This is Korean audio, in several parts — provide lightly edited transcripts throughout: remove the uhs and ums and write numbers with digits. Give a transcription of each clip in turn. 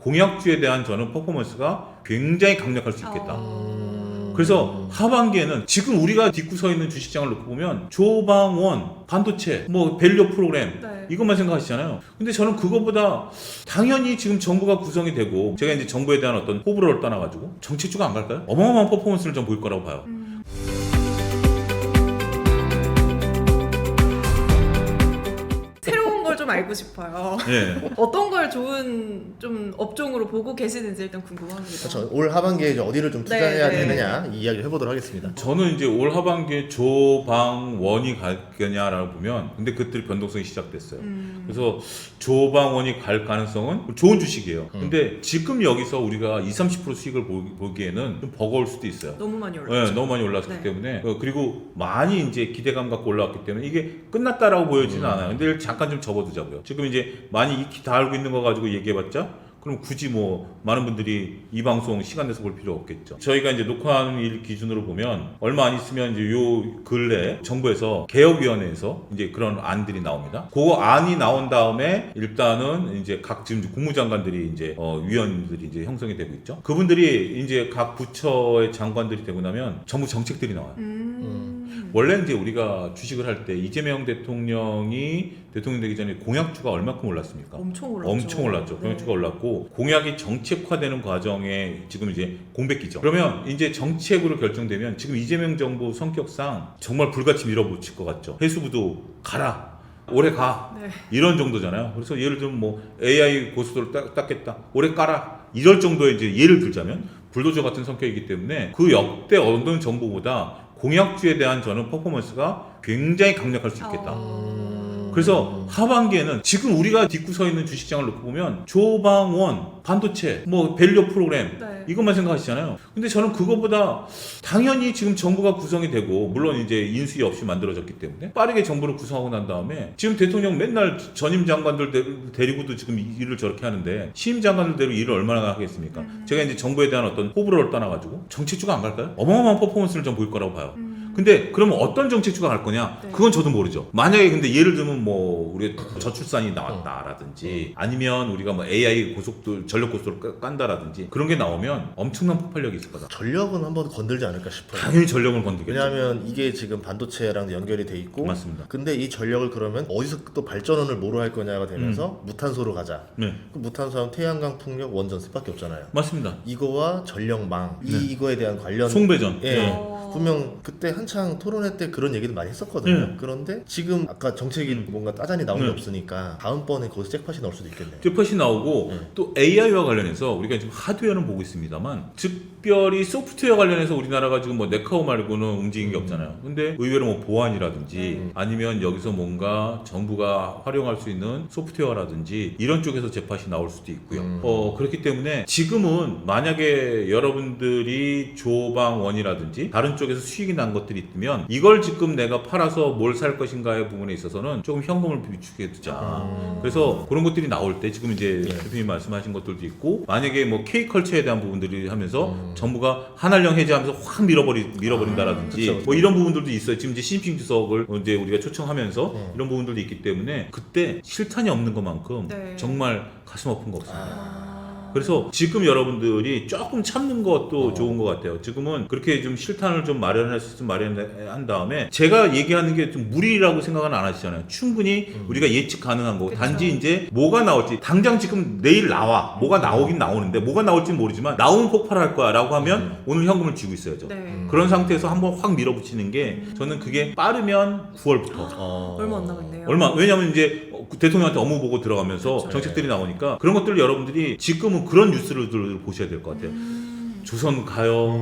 공약주에 대한 저는 퍼포먼스가 굉장히 강력할 수 있겠다. 그래서 하반기에는 지금 우리가 딛고 서 있는 주식장을 놓고 보면 조방원, 반도체, 뭐 밸류 프로그램 네. 이것만 생각하시잖아요. 근데 저는 그거보다 당연히 지금 정부가 구성이 되고 제가 이제 정부에 대한 어떤 호불호를 떠나가지고 정책주가 안 갈까요? 어마어마한 퍼포먼스를 좀 보일 거라고 봐요. 새로운 걸 좀 알고 싶어요. 예. 어떤 걸 좋은 좀 업종으로 보고 계시는지 일단 궁금합니다. 그렇죠. 올 하반기에 이제 어디를 좀 투자해야 네. 되느냐 이 이야기를 해보도록 하겠습니다. 저는 이제 올 하반기에 조방원이 갈 거냐라고 보면 근데 그때 변동성이 시작됐어요. 그래서 조방원이 갈 가능성은 좋은 주식이에요. 근데 지금 여기서 우리가 20-30% 수익을 보기에는 좀 버거울 수도 있어요. 너무 많이 올랐죠. 네, 너무 많이 올랐기 네. 때문에 그리고 많이 이제 기대감 갖고 올라왔기 때문에 이게 끝났다라고 보여지는 않아요. 근데 잠깐 좀 접어두자고요. 지금 이제 많이 익히 다 알고 있는 거 가지고 얘기해봤자 그럼 굳이 뭐 많은 분들이 이 방송 시간 내서 볼 필요 없겠죠. 저희가 이제 녹화하는 일 기준으로 보면 얼마 안 있으면 이제 요 근래 정부에서 개혁위원회에서 이제 그런 안들이 나옵니다. 그 안이 나온 다음에 일단은 이제 각 지금 국무장관들이 이제 위원들이 이제 형성이 되고 있죠. 그분들이 이제 각 부처의 장관들이 되고 나면 정부 정책들이 나와요. 원래 이제 우리가 주식을 할 때 이재명 대통령이 대통령 되기 전에 공약주가 얼마큼 올랐습니까? 엄청 올랐죠. 엄청 올랐죠. 공약주가 올랐고 공약이 정책화되는 과정에 지금 이제 공백기죠. 그러면 이제 정책으로 결정되면 지금 이재명 정부 성격상 정말 불같이 밀어붙일 것 같죠. 해수부도 가라. 올해 가. 네. 이런 정도잖아요. 그래서 예를 들면 뭐 AI 고속도로 닦겠다. 올해 까라. 이럴 정도의 이제 예를 들자면 불도저 같은 성격이기 때문에 그 역대 어느 정부보다 공약주에 대한 저는 퍼포먼스가 굉장히 강력할 수 있겠다. 그래서 하반기에는 지금 우리가 딛고 서 있는 주식장을 놓고 보면 조방원, 반도체, 뭐 밸류 프로그램 네. 이것만 생각하시잖아요. 근데 저는 그거보다 당연히 지금 정부가 구성이 되고 물론 이제 인수위 없이 만들어졌기 때문에 빠르게 정부를 구성하고 난 다음에 지금 대통령 맨날 전임 장관들 데리고도 지금 일을 저렇게 하는데 신임 장관들대로 일을 얼마나 하겠습니까? 제가 이제 정부에 대한 어떤 호불호를 떠나가지고 정책주가 안 갈까요? 어마어마한 퍼포먼스를 좀 보일 거라고 봐요. 근데 그러면 어떤 정책주가 갈 거냐? 네. 그건 저도 모르죠. 만약에 근데 예를 들면 뭐 우리 저출산이 나왔다라든지 아니면 우리가 뭐 AI 고속도로 전력 고속도로 깐다라든지 그런 게 나오면 엄청난 폭발력이 있을 거다. 전력은 한번 건들지 않을까 싶어요. 당연히 전력을 건드겠죠. 왜냐하면 이게 지금 반도체랑 연결이 돼 있고 맞습니다. 근데 이 전력을 그러면 어디서 또 발전원을 뭐로 할 거냐가 되면서 무탄소로 가자. 네, 그 무탄소 하면 태양광, 풍력, 원전 셋밖에 없잖아요. 맞습니다. 이거와 전력망 네. 이거에 대한 관련 송배전. 예. 네. 분명 그때 한창 토론회 때 그런 얘기도 많이 했었거든요. 네. 그런데 지금 아까 정책이 뭔가 따잔이 나온 게 네. 없으니까 다음번에 거기서 잭팟이 나올 수도 있겠네요. 잭팟이 나오고 또 AI와 관련해서 우리가 지금 하드웨어는 보고 있습니다만 특별히 소프트웨어 관련해서 우리나라가 지금 뭐 네카오 말고는 움직인 게 없잖아요. 근데 의외로 뭐 보안이라든지 아니면 여기서 뭔가 정부가 활용할 수 있는 소프트웨어라든지 이런 쪽에서 잭팟이 나올 수도 있고요. 그렇기 때문에 지금은 만약에 여러분들이 조방원이라든지 다른 쪽에서 수익이 난 것들이 있으면 이걸 지금 내가 팔아서 뭘 살 것인가의 부분에 있어서는 조금 현금을 비축해 두자. 그래서 그런 것들이 나올 때 지금 이제 대표님 말씀하신 것들도 있고 만약에 뭐 K컬처에 대한 부분들이 하면서 정부가 한한령 해제하면서 확 밀어버린다라든지 그쵸, 그쵸. 뭐 이런 부분들도 있어요. 지금 이제 시진핑 주석을 이제 우리가 초청하면서 이런 부분들도 있기 때문에 그때 실탄이 없는 것만큼 네. 정말 가슴 아픈 거 없습니다. 그래서 지금 여러분들이 조금 참는 것도 좋은 것 같아요. 지금은 그렇게 좀 실탄을 좀 마련한 다음에 제가 얘기하는 게 좀 무리라고 생각은 안 하시잖아요. 충분히 우리가 예측 가능한 거고 그쵸. 단지 이제 뭐가 나올지 당장 지금 내일 나와 뭐가 나오긴 나오는데 뭐가 나올지는 모르지만 나오면 폭발할 거야 라고 하면 오늘 현금을 쥐고 있어야죠. 네. 그런 상태에서 한번 확 밀어붙이는 게 저는 그게 빠르면 9월부터 얼마 안 남았네요. 왜냐면 이제 대통령한테 업무 보고 들어가면서 그렇죠. 정책들이 나오니까 그런 것들을 여러분들이 지금은 그런 뉴스를 보셔야 될 것 같아요. 조선 가요,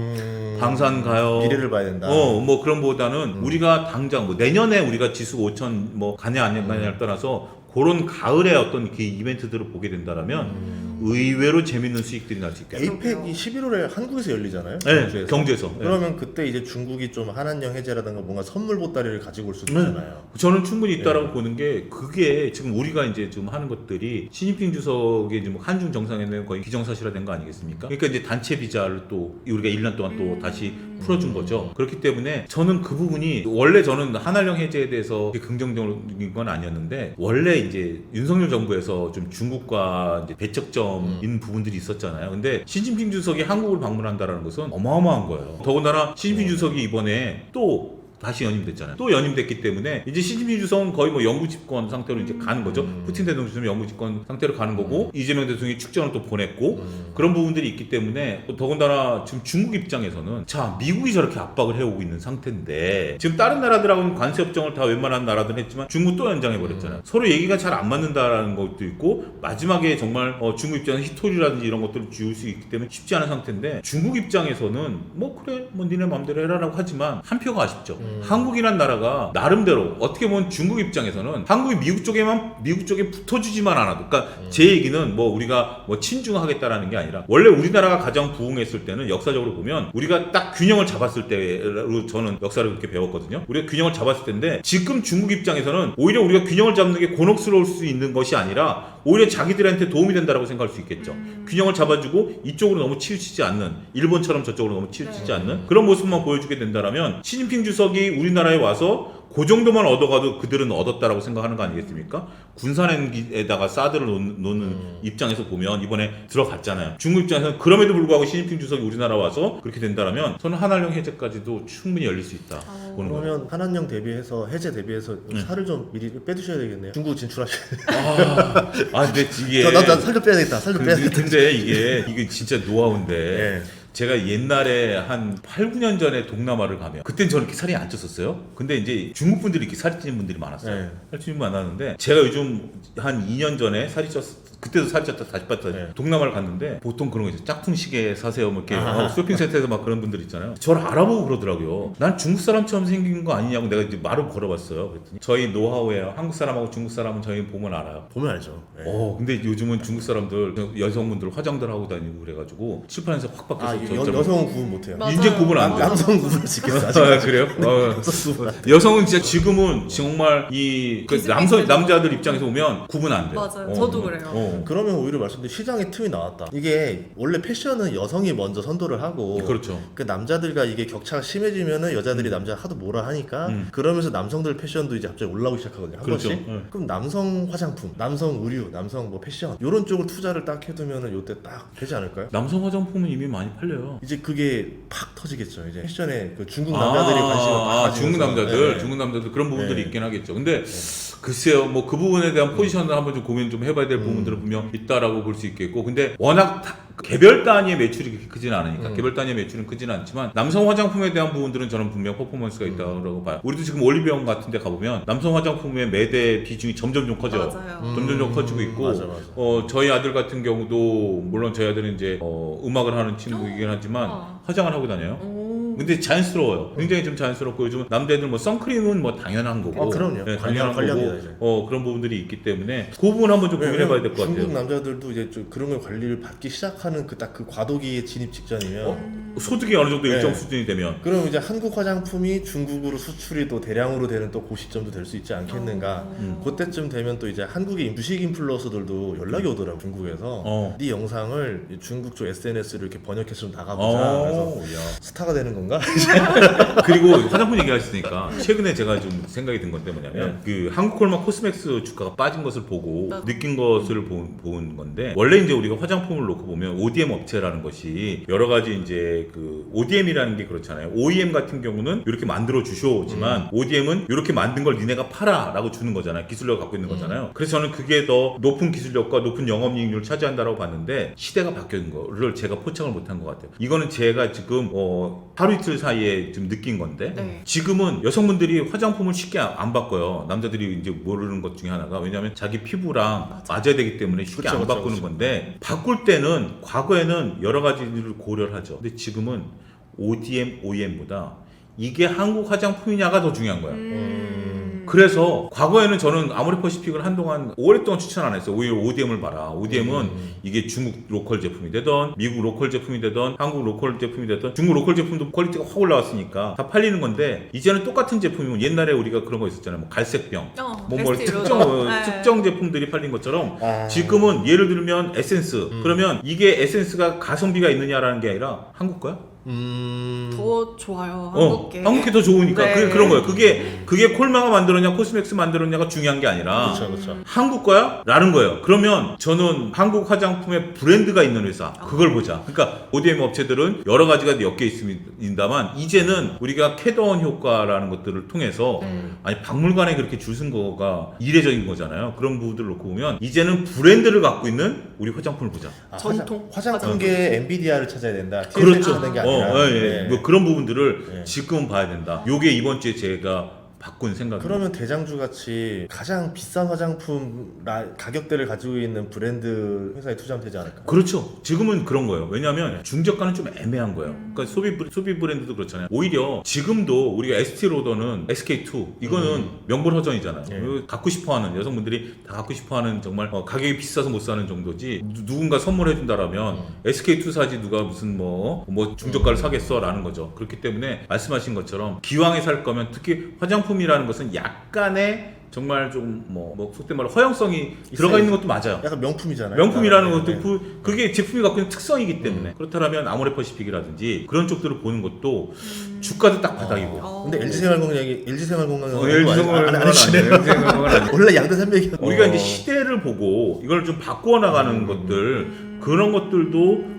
방산 가요. 미래를 봐야 된다. 뭐 그런 보다는 우리가 당장 뭐 내년에 우리가 지수가 5천 뭐 가냐 안 가냐를 떠나서 그런 가을에 어떤 그 이벤트들을 보게 된다라면 의외로 재밌는 수익들이 날 수 있겠다. 에이펙이 11월에 한국에서 열리잖아요. 네, 경주에서. 네. 그러면 그때 이제 중국이 좀 한한령 해제라든가 뭔가 선물 보따리를 가지고 올 수도 있잖아요. 저는 충분히 있다라고 보는 게 그게 지금 우리가 이제 지금 하는 것들이 시진핑 주석의 이제 뭐 한중 정상회담 거의 기정사실화된 거 아니겠습니까? 그러니까 이제 단체 비자를 또 우리가 1년 동안 또 다시 풀어준 거죠. 그렇기 때문에 저는 그 부분이 원래 저는 한한령 해제에 대해서 긍정적인 건 아니었는데 원래 이제 윤석열 정부에서 좀 중국과 이제 대척점 문제점인 부분들이 있었잖아요. 근데 시진핑 주석이 한국을 방문한다라는 것은 어마어마한 거예요. 더군다나 시진핑 주석이 이번에 또 다시 연임됐잖아요. 또 연임됐기 때문에 이제 시진핑 주석은 거의 뭐 영구 집권 상태로 이제 가는 거죠. 푸틴 대통령처럼 영구 집권 상태로 가는 거고 이재명 대통령이 축전을 또 보냈고 그런 부분들이 있기 때문에 더군다나 지금 중국 입장에서는 자 미국이 저렇게 압박을 해오고 있는 상태인데 지금 다른 나라들하고는 관세 협정을 다 웬만한 나라들은 했지만 중국 또 연장해 버렸잖아요. 서로 얘기가 잘 안 맞는다라는 것도 있고 마지막에 정말 중국 입장에서 히토리라든지 이런 것들을 지울 수 있기 때문에 쉽지 않은 상태인데 중국 입장에서는 뭐 그래 뭐 니네 마음대로 해라라고 하지만 한 표가 아쉽죠. 한국이란 나라가 나름대로 어떻게 보면 중국 입장에서는 한국이 미국 쪽에 붙어주지만 않아도 그러니까 제 얘기는 뭐 우리가 뭐 친중하겠다라는 게 아니라 원래 우리나라가 가장 부흥했을 때는 역사적으로 보면 우리가 딱 균형을 잡았을 때로 저는 역사를 그렇게 배웠거든요. 우리가 균형을 잡았을 때인데 지금 중국 입장에서는 오히려 우리가 균형을 잡는 게 곤혹스러울 수 있는 것이 아니라 오히려 자기들한테 도움이 된다라고 생각할 수 있겠죠. 균형을 잡아주고 이쪽으로 너무 치우치지 않는 일본처럼 저쪽으로 너무 치우치지 않는 그런 모습만 보여주게 된다라면 시진핑 주석이 우리나라에 와서 그 정도만 얻어가도 그들은 얻었다라고 생각하는 거 아니겠습니까? 군산에다가 사드를 놓는 입장에서 보면 이번에 들어갔잖아요. 중국 입장에서는 그럼에도 불구하고 시진핑 주석이 우리나라 와서 그렇게 된다라면 저는 한한령 해제까지도 충분히 열릴 수 있다 보는 거예요. 그러면 한한령 대비해서 해제 대비해서 살을 좀 미리 빼두셔야 되겠네요. 중국 진출하셔야 돼요. 근데 이게 나 살 좀 빼야 되겠다. 살 좀 빼야 되겠다. 근데 이게 진짜 노하우인데 네. 제가 옛날에 한 8, 9년 전에 동남아를 가면 그땐 저는 이렇게 살이 안 쪘었어요. 근데 이제 중국 분들이 이렇게 살이 찌는 분들이 많았어요. 네. 살이 찌는 분이 많았는데 제가 요즘 한 2년 전에 살이 쪘 그때도 살이 쪘다 다시 빠졌다 네. 동남아를 갔는데 보통 그런 거 있죠. 짝퉁 시계 사세요. 뭐 이렇게 쇼핑센터에서 막 그런 분들 있잖아요. 저를 알아보고 그러더라고요. 난 중국 사람처럼 생긴 거 아니냐고 내가 이제 말을 걸어봤어요. 그랬더니 저희 노하우예요. 한국 사람하고 중국 사람은 저희 보면 알아요. 보면 알죠. 네. 근데 요즘은 중국 사람들 여성분들 화장들 하고 다니고 그래가지고 칠판에서 확 바뀌어서 여성은 구분 못해요. 맞아요. 인제 구분 안 돼. 남성 구분을 지켰어. 아직. 그래요? 여성은 진짜 지금은 정말 그 남자들 입장에서 보면 구분 안 돼. 맞아요. 저도 그래요. 그러면 오히려 말씀드린 시장의 틈이 나왔다. 이게 원래 패션은 여성이 먼저 선도를 하고 그렇죠. 그 남자들과 이게 격차가 심해지면은 여자들이 남자 하도 뭐라 하니까 그러면서 남성들 패션도 이제 갑자기 올라오기 시작하거든요. 한 그렇죠. 번씩. 그럼 남성 화장품, 남성 의류, 남성 뭐 패션 이런 쪽으로 투자를 딱 해두면은 요때 딱 되지 않을까요? 남성 화장품은 이미 많이 팔려요. 이제 그게 팍 터지겠죠. 이제 패션에 그 중국 남자들이 관심을 팍 가지면서. 중국 남자들 그런 부분들이 네. 있긴 하겠죠. 근데 글쎄요, 뭐 그 부분에 대한 포지션을 한번 좀 고민 좀 해봐야 될 부분들은 분명 있다라고 볼 수 있겠고, 근데 워낙 개별 단위의 매출이 그렇게 크지는 않으니까 개별 단위의 매출은 크지는 않지만 남성 화장품에 대한 부분들은 저는 분명 퍼포먼스가 있다고 봐요. 우리도 지금 올리브영 같은 데 가보면 남성 화장품의 매대 비중이 점점 좀 커져요. 맞아요. 점점 커지고 있고 맞아. 저희 아들 같은 경우도 물론 저희 아들은 이제 음악을 하는 친구이긴 하지만 화장을 하고 다녀요. 근데 자연스러워요. 굉장히 좀 자연스럽고 요즘 남자애들 뭐 선크림은 뭐 당연한 거고. 그럼요. 당연한 관리합니다, 거고. 이제. 그런 부분들이 있기 때문에 그 부분 한번 좀 고민해봐야 될 것 같아요. 중국 남자들도 이제 좀 그런 걸 관리를 받기 시작하는 그 딱 그 과도기에 진입 직전이면 소득이 어느 정도 일정 네. 수준이 되면. 그럼 이제 한국 화장품이 중국으로 수출이 또 대량으로 되는 또 그 시점도 될 수 있지 않겠는가. 그때쯤 되면 또 이제 한국의 주식 인플루언서들도 연락이 오더라고 중국에서. 네 영상을 중국 쪽 SNS로 이렇게 번역해서 좀 나가보자. 그래서 스타가 되는 건가? 그리고 화장품 얘기하시니까 최근에 제가 좀 생각이 든 건데 뭐냐면 그 한국콜마 코스맥스 주가가 빠진 것을 보고 느낀 것을 본 건데 원래 이제 우리가 화장품을 놓고 보면 ODM 업체라는 것이 여러 가지 이제 그 ODM이라는 게 그렇잖아요. OEM 같은 경우는 이렇게 만들어 주쇼지만 ODM은 이렇게 만든 걸 니네가 팔아라고 주는 거잖아요. 기술력을 갖고 있는 거잖아요. 그래서 저는 그게 더 높은 기술력과 높은 영업이익률을 차지한다라고 봤는데 시대가 바뀐 거를 제가 포착을 못한 것 같아요. 이거는 제가 지금 하루 이틀 사이에 좀 느낀 건데 네. 지금은 여성분들이 화장품을 쉽게 안 바꿔요. 남자들이 이제 모르는 것 중에 하나가 왜냐하면 자기 피부랑 맞아야 되기 때문에 쉽게 안 바꾸는 건데 바꿀 때는 과거에는 여러 가지를 고려를 하죠. 근데 지금은 ODM, OEM보다 이게 한국 화장품이냐가 더 중요한 거예요. 그래서 과거에는 저는 아모레퍼시픽을 한동안 오랫동안 추천 안 했어요. 오히려 ODM을 봐라. ODM은 이게 중국 로컬 제품이 되던 미국 로컬 제품이 되던 한국 로컬 제품이 되던 중국 로컬 제품도 퀄리티가 확 올라왔으니까 다 팔리는 건데 이제는 똑같은 제품이면 옛날에 우리가 그런 거 있었잖아요. 뭐 갈색병 뭐 특정 제품들이 팔린 것처럼 지금은 예를 들면 에센스 그러면 이게 에센스가 가성비가 있느냐라는 게 아니라 한국 거야? 더 좋아요. 한국계. 한국계 더 좋으니까 네. 그런 거예요. 그게 콜마가 만들었냐 코스맥스 만들었냐가 중요한 게 아니라 그렇죠. 한국 거야? 라는 거예요. 그러면 저는 한국 화장품에 브랜드가 있는 회사 그걸 보자. 그러니까 ODM 업체들은 여러 가지가 엮여 있습니다만 이제는 우리가 캐더온 효과라는 것들을 통해서 아니 박물관에 그렇게 줄 쓴 거가 이례적인 거잖아요. 그런 부분들을 놓고 보면 이제는 브랜드를 갖고 있는 우리 화장품을 보자. 전통 화장품계의 엔비디아를 찾아야 된다. 그렇죠. 하는 게 아니라. 예. 뭐 그런 부분들을 네. 지금은 봐야 된다. 요게 이번 주에 제가 바꾼 생각입니다. 그러면 대장주 같이 가장 비싼 화장품 가격대를 가지고 있는 브랜드 회사에 투자하면 되지 않을까? 그렇죠. 지금은 그런 거예요. 왜냐하면 중저가는 좀 애매한 거예요. 그러니까 소비 브랜드도 그렇잖아요. 오히려 지금도 우리가 ST 로더는 SK2 이거는 명불허전이잖아요. 네. 갖고 싶어하는 여성분들이 다 갖고 싶어하는 정말 가격이 비싸서 못 사는 정도지. 누군가 선물해 준다라면 SK2 사지 누가 무슨 뭐 중저가를 사겠어라는 거죠. 그렇기 때문에 말씀하신 것처럼 기왕에 살 거면 특히 화장품이라는 것은 약간의 정말 좀 속된 말로 허영성이 들어가 있는 것도 맞아요. 약간 명품이잖아요. 명품이라는 네, 것도 네. 그게 제품이 갖고 있는 특성이기 때문에 그렇다면 아모레퍼시픽이라든지 그런 쪽들을 보는 것도 주가도 딱 바닥이고. 근데 LG생활건강이 LG생활건강은 안 하시네요. 원래 양대 산맥이었. 우리가 이제 시대를 보고 이걸 좀 바꾸어 나가는 것들 그런 것들도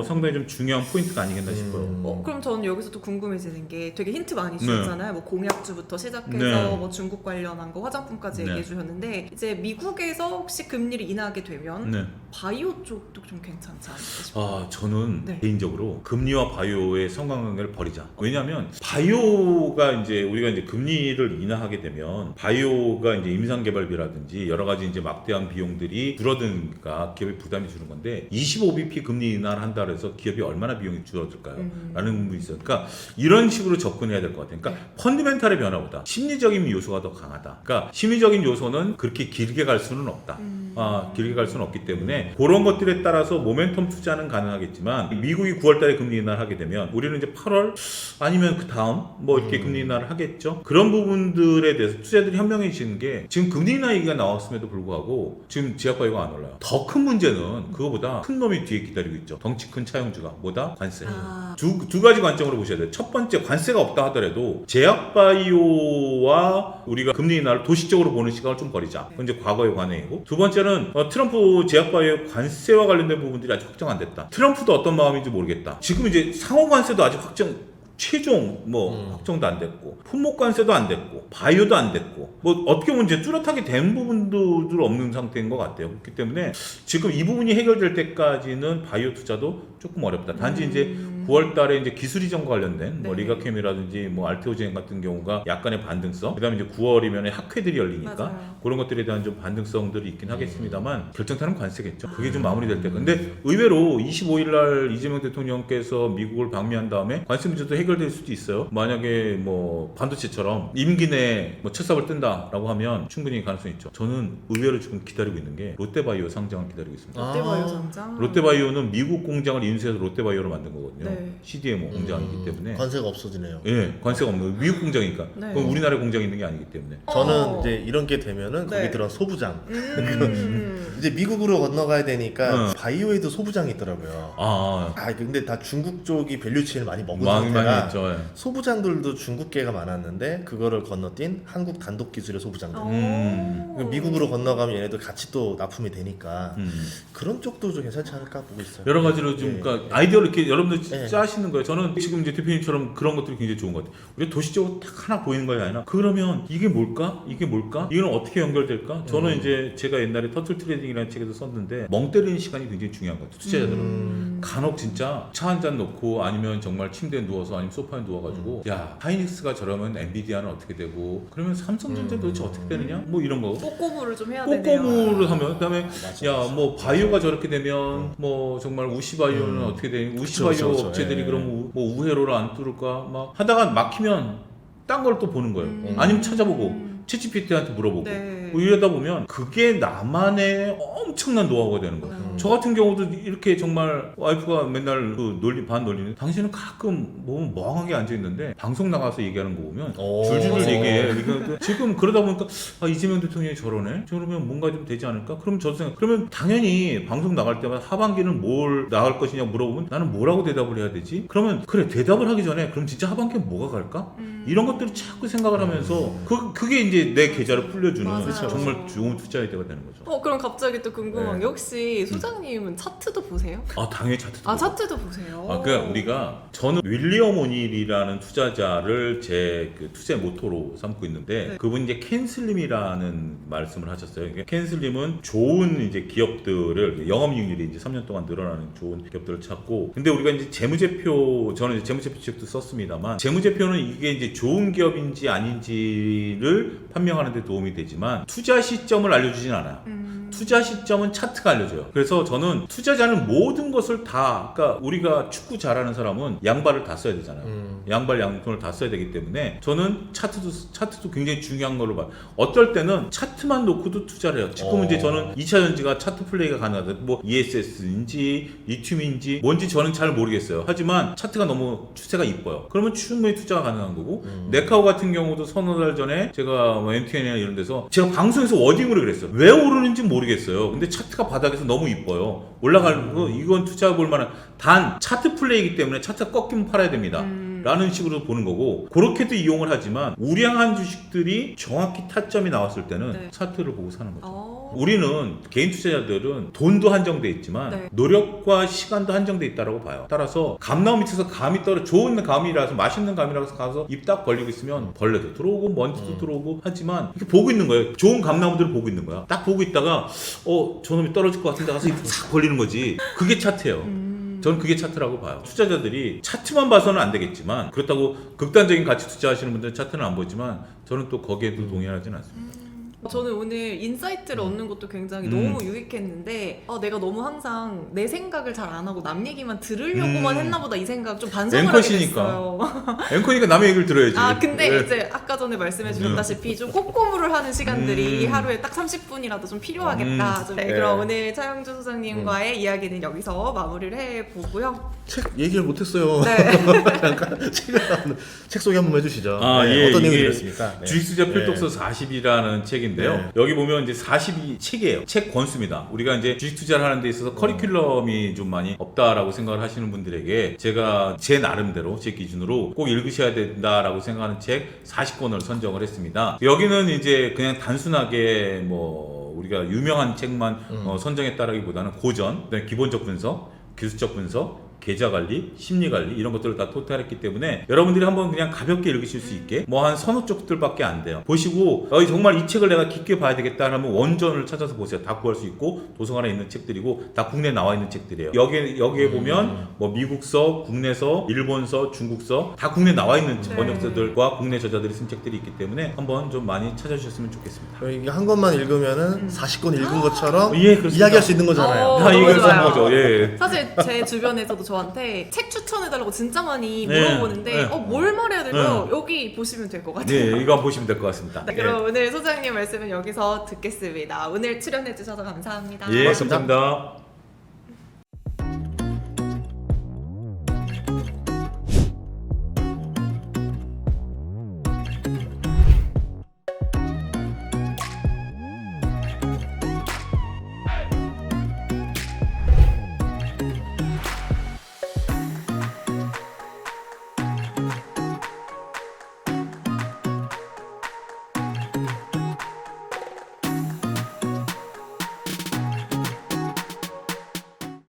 상당히 좀 중요한 포인트가 아니겠나 싶어요. 그럼 저는 여기서 또 궁금해지는 게 되게 힌트 많이 주셨잖아요. 뭐 공약주부터 시작해서 네. 뭐 중국 관련한 거 화장품까지 네. 얘기해 주셨는데 이제 미국에서 혹시 금리를 인하게 되면 네. 바이오 쪽도 좀 괜찮지 않을까 싶어요. 저는 네. 개인적으로 금리와 바이오의 상관관계를 버리자. 왜냐하면 바이오가 이제 우리가 이제 금리를 인하하게 되면 바이오가 이제 임상개발비라든지 여러 가지 이제 막대한 비용들이 줄어드니까 기업이 부담이 주는 건데 25bp 금리 인하를 한다 그래서 기업이 얼마나 비용이 줄어들까요? 라는 부분이 있어요. 그러니까 이런 식으로 접근해야 될 것 같아요. 그러니까 펀드멘탈의 변화보다 심리적인 요소가 더 강하다. 그러니까 심리적인 요소는 그렇게 길게 갈 수는 없다. 길게 갈 수는 없기 때문에 그런 것들에 따라서 모멘텀 투자는 가능하겠지만 미국이 9월달에 금리 인하를 하게 되면 우리는 이제 8월 아니면 그 다음 이렇게 금리 인하를 하겠죠. 그런 부분들에 대해서 투자들이 현명해지는 게 지금 금리 인하 얘기가 나왔음에도 불구하고 지금 제약바이오가 안 올라요. 더 큰 문제는 그거보다 큰 놈이 뒤에 기다리고 있죠. 덩치 큰 차용주가 뭐다? 관세. 두 가지 관점으로 보셔야 돼요. 첫 번째 관세가 없다 하더라도 제약바이오와 우리가 금리 인하를 도식적으로 보는 시각을 좀 버리자. 그건 이제 과거의 관행이고 두 번째는 트럼프 제약바이오 관세와 관련된 부분들이 아직 확정 안 됐다. 트럼프도 어떤 마음인지 모르겠다. 지금 이제 상호 관세도 아직 최종 확정도 안 됐고 품목 관세도 안 됐고 바이오도 안 됐고 어떻게 보면 이제 뚜렷하게 된 부분도 없는 상태인 것 같아요. 그렇기 때문에 지금 이 부분이 해결될 때까지는 바이오 투자도 조금 어렵다. 단지 이제 9월달에 이제 기술 이전과 관련된 리가캠이라든지 알테오젠 같은 경우가 약간의 반등성, 그다음에 이제 9월이면 학회들이 열리니까 맞아요. 그런 것들에 대한 좀 반등성들이 있긴 하겠습니다만 결정타는 관세겠죠. 그게 좀 마무리될 때가. 근데 의외로 25일날 이재명 대통령께서 미국을 방미한 다음에 관세 문제도 해결될 수도 있어요. 만약에 반도체처럼 임기 내에 첫삽을 뜬다라고 하면 충분히 가능성이 있죠. 저는 의외로 지금 기다리고 있는 게 롯데바이오 상장을 기다리고 있습니다. 롯데바이오 상장. 롯데바이오는 미국 공장을 인수해서 롯데바이오로 만든 거거든요. 네. CDMO 공장이기 때문에. 관세가 없어지네요. 예, 관세가 없는 미국 공장이니까. 네. 그럼 우리나라 공장이 있는 게 아니기 때문에. 저는 이제 이런 게 되면은 네. 거기 들어간 소부장. 이제 미국으로 건너가야 되니까 바이오에도 소부장이 있더라고요. 근데 다 중국 쪽이 밸류체인을 많이 먹은 많이 상태라 했죠. 예. 소부장들도 중국계가 많았는데 그거를 건너뛴 한국 단독 기술의 소부장들. 미국으로 건너가면 얘네도 같이 또 납품이 되니까 그런 쪽도 좀 괜찮지 않을까 보고 있어요. 여러 가지로 좀 네. 그러니까 아이디어를 이렇게 여러분들 네. 짜시는 거예요. 저는 지금 이제 대표님처럼 그런 것들이 굉장히 좋은 것 같아요. 우리 도시적으로 딱 하나 보이는 거 아니라 그러면 이게 뭘까? 이거는 어떻게 연결될까? 저는 이제 제가 옛날에 터틀 트레이딩이라는 책에도 썼는데 멍 때리는 시간이 굉장히 중요한 것 같아요. 투자자들은 간혹 진짜 차 한 잔 놓고 아니면 정말 침대에 누워서 아니면 소파에 누워가지고 야 하이닉스가 저러면 엔비디아는 어떻게 되고 그러면 삼성전자 도대체 어떻게 되느냐? 이런 거. 꼬꼬무를 좀 해야 되네요. 꼬꼬무를 하면 그다음에 바이오가 저렇게 되면 정말 우시바이오는 어떻게 되니? 우시바이오 그쵸. 업체들이 예. 그럼 우회로를 안 뚫을까? 막 하다가 막히면 딴 걸 또 보는 거예요. 아니면 찾아보고 챗GPT한테 물어보고 네. 이러다 보면 그게 나만의 엄청난 노하우가 되는 거예요. 저 같은 경우도 이렇게 정말 와이프가 맨날 그 반놀리는 당신은 가끔 뭐 멍하게 앉아있는데 방송 나가서 얘기하는 거 보면 줄줄줄 얘기해. 그러니까 지금 그러다 보니까 이재명 대통령이 저러네? 저러면 뭔가 좀 되지 않을까? 그럼 저도 생각, 그러면 당연히 방송 나갈 때마다 하반기는 뭘 나갈 것이냐 물어보면 나는 뭐라고 대답을 해야 되지? 그러면 그래, 대답을 하기 전에 그럼 진짜 하반기엔 뭐가 갈까? 이런 것들을 자꾸 생각을 하면서 그게 이제 내 계좌를 풀려주는 맞아요. 정말 좋은 투자의 때가 되는 거죠. 그럼 갑자기 또 궁금한 네. 게 혹시 소장님은 차트도 보세요? 당연히 차트도. 차트도 보세요. 그러니까 저는 윌리엄 오닐이라는 투자자를 제 그 투자의 모토로 삼고 있는데 네. 그분이 이제 캔슬림이라는 말씀을 하셨어요. 캔슬림은 좋은 이제 기업들을 영업이익률이 이제 3년 동안 늘어나는 좋은 기업들을 찾고, 근데 우리가 이제 재무제표, 저는 이제 재무제표 책도 썼습니다만 재무제표는 이게 이제 좋은 기업인지 아닌지를 판명하는 데 도움이 되지만 투자 시점을 알려주진 않아요. 투자 시점은 차트가 알려줘요. 그래서 저는 투자자는 모든 것을 다, 그러니까 우리가 축구 잘하는 사람은 양발을 다 써야 되잖아요. 양발 양손을 다 써야 되기 때문에 저는 차트도 굉장히 중요한 걸로 봐요. 어떨 때는 차트만 놓고도 투자를 해요. 지금 이제 저는 2차 전지가 차트 플레이가 가능하다. 뭐 ESS인지 리튬인지 뭔지 저는 잘 모르겠어요. 하지만 차트가 너무 추세가 이뻐요. 그러면 충분히 투자가 가능한 거고, 네카오 같은 경우도 서너 달 전에 제가 뭐 MTN이나 이런 데서 제가 방송에서 워딩으로 그랬어요. 왜 오르는지 모르겠어요. 근데 차트가 바닥에서 너무 이뻐요. 올라가는 거 이건 투자 볼 만한, 단 차트 플레이이기 때문에 차트가 꺾이면 팔아야 됩니다. 라는 식으로 보는 거고, 그렇게도 이용을 하지만 우량한 주식들이 정확히 타점이 나왔을 때는 네. 차트를 보고 사는 거죠. 우리는 개인 투자자들은 돈도 한정돼 있지만 네. 노력과 시간도 한정돼 있다고 봐요. 따라서 감나무 밑에서 감이 좋은 감이라서, 맛있는 감이라서 가서 입 딱 벌리고 있으면 벌레도 들어오고 먼지도 들어오고 하지만 이렇게 보고 있는 거예요. 좋은 감나무들을 보고 있는 거야. 딱 보고 있다가 저놈이 떨어질 것 같은데 가서 입 싹 벌리는 거지. 그게 차트예요. 저는 그게 차트라고 봐요. 투자자들이 차트만 봐서는 안 되겠지만, 그렇다고 극단적인 가치 투자하시는 분들은 차트는 안 보지만 저는 또 거기에도 동의하지는 않습니다. 저는 오늘 인사이트를 얻는 것도 굉장히 너무 유익했는데 내가 너무 항상 내 생각을 잘 안 하고 남 얘기만 들으려고만 했나 보다, 이 생각 좀 반성을 하게 됐어요. 앵커니까 남의 얘기를 들어야지. 근데 네. 이제 아까 전에 말씀해 주셨다시피 좀 꼼꼼을 하는 시간들이 하루에 딱 30분이라도 좀 필요하겠다. 네, 그럼 오늘 차영주 소장님과의 이야기는 여기서 마무리를 해보고요. 책 얘기를 못했어요. 네. 잠깐 책 소개 한번 해주시죠. 예, 어떤 내용이 이게 들었습니까? 주식투자 필독서 40이라는 책인데요. 네. 여기 보면 이제 40이 책이에요. 책 권수입니다. 우리가 이제 주식 투자를 하는 데 있어서 커리큘럼이 좀 많이 없다라고 생각을 하시는 분들에게 제가 제 나름대로, 제 기준으로 꼭 읽으셔야 된다라고 생각하는 책 40권을 선정을 했습니다. 여기는 이제 그냥 단순하게 뭐 우리가 유명한 책만 선정했다라기보다는 고전, 그다음에 기본적 분석, 기술적 분석, 계좌관리, 심리관리 이런 것들을 다 토탈했기 때문에 여러분들이 한번 그냥 가볍게 읽으실 수 있게 뭐 한 서너 쪽들밖에 안 돼요. 보시고 정말 이 책을 내가 깊게 봐야 되겠다 하면 원전을 찾아서 보세요. 다 구할 수 있고 도서관에 있는 책들이고 다 국내에 나와 있는 책들이에요. 여기에 보면 뭐 미국서, 국내서, 일본서, 중국서 다 국내에 나와 있는 번역서들과 국내 저자들이 쓴 책들이 있기 때문에 한번 좀 많이 찾아주셨으면 좋겠습니다. 이게 한 권만 읽으면은 40권 읽은 것처럼 그렇습니다. 이야기할 수 있는 거잖아요. 다 이걸 좋아요. 쓴 거죠. 예. 사실 제 주변에서도 저한테 책 추천해달라고 진짜 많이 네. 물어보는데 네. 뭘 말해야 될까요? 여기 보시면 될 것 같아요. 네, 이거 한번 보시면 될 것 같습니다. 네, 그럼 오늘 소장님 말씀은 여기서 듣겠습니다. 오늘 출연해주셔서 감사합니다. 예, 감사합니다.